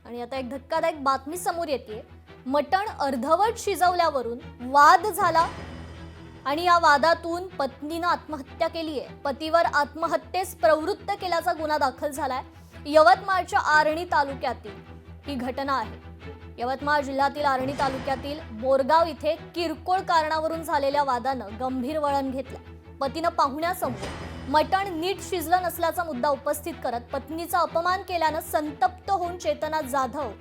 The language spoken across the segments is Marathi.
आणि आता एक धक्कादायक बातमी समोर येते। मटण अर्धवट शिजवल्यावरून वाद झाला आणि या वादातून पत्नीने आत्महत्या केली आहे। पतीवर आत्महत्येस प्रवृत्त केल्याचा गुन्हा दाखल झालाय। यवतमाळच्या आर्णी तालुक्यातील ही घटना आहे। यवतमाळ जिल्ह्यातील आर्णी तालुक्यातील बोरगाव इथे किरकोळ कारणावरून झालेल्या वादानं गंभीर वळण घेतलं। पतीनं पाहुण्यासमोर मटण नीट शिजलं नसल्याचा मुद्दा उपस्थित करत पत्नीचा अपमान केल्यानं संतप्त होऊन चेतना जाधव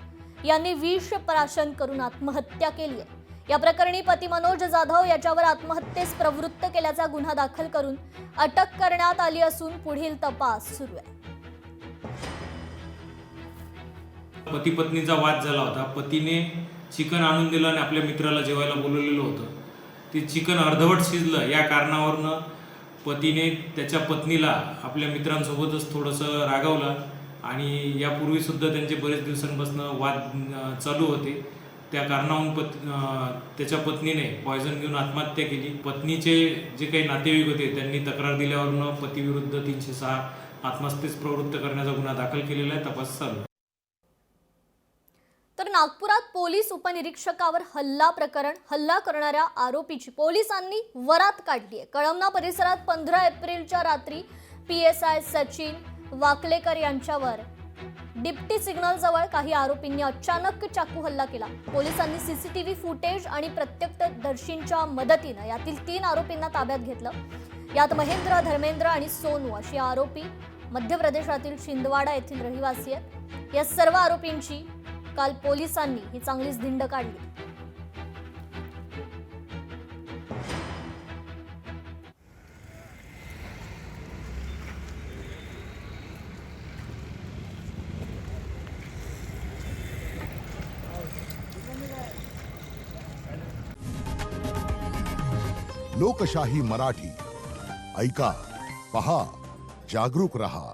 यांनी विष प्राशन करून आत्महत्या केली आहे। या प्रकरणी पती मनोज जाधव याच्यावर आत्महत्येस प्रवृत्त केल्याचा गुन्हा दाखल करून अटक करण्यात आली असून पुढील तपास सुरू आहे। पती पत्नीचा वाद झाला होता। पतीने चिकन आणून दिलं आणि आपल्या मित्राला जेवायला बोलवलेलं होतं। ते चिकन अर्धवट शिजलं या कारणावरून पतीने त्याच्या पत्नीला आपल्या मित्रांसोबतच थोडंसं रागवलं आणि यापूर्वी सुद्धा त्यांचे बरेच दिवसांपासून वाद चालू होते। त्या कारणावरून त्याच्या पत्नीने पॉयझन घेऊन आत्महत्या केली। पत्नीचे जे काही नातेवाईक होते त्यांनी तक्रार दिल्यावरून पतीविरुद्ध 306 आत्महत्येस प्रवृत्त करण्याचा गुन्हा दाखल केलेला आहे। तपास चालू आहे। तर नागपुरात पोलीस उपनिरीक्षकावर हल्ला करणाऱ्या आरोपीची पोलिसांनी वरात काढली आहे। कळमना परिसरात 15 एप्रिलच्या रात्री PSI सचिन वाकलेकर यांच्यावर डिप्टी सिग्नल जवळ काही आरोपींनी अचानक चाकू हल्ला केला। पोलिसांनी CCTV फुटेज आणि प्रत्यक्षदर्शींच्या मदतीने यातील 3 आरोपींना ताब्यात घेतलं। यात महेंद्र, धर्मेंद्र आणि सोनू अशी आरोपी मध्य प्रदेशातील छिंदवाडा येथील रहिवासी आहेत। या सर्व आरोपींची काल पोलिसांनी ही चांगलीच धिंड काढली। लोकशाही मराठी ऐका, पहा, जागरूक रहा।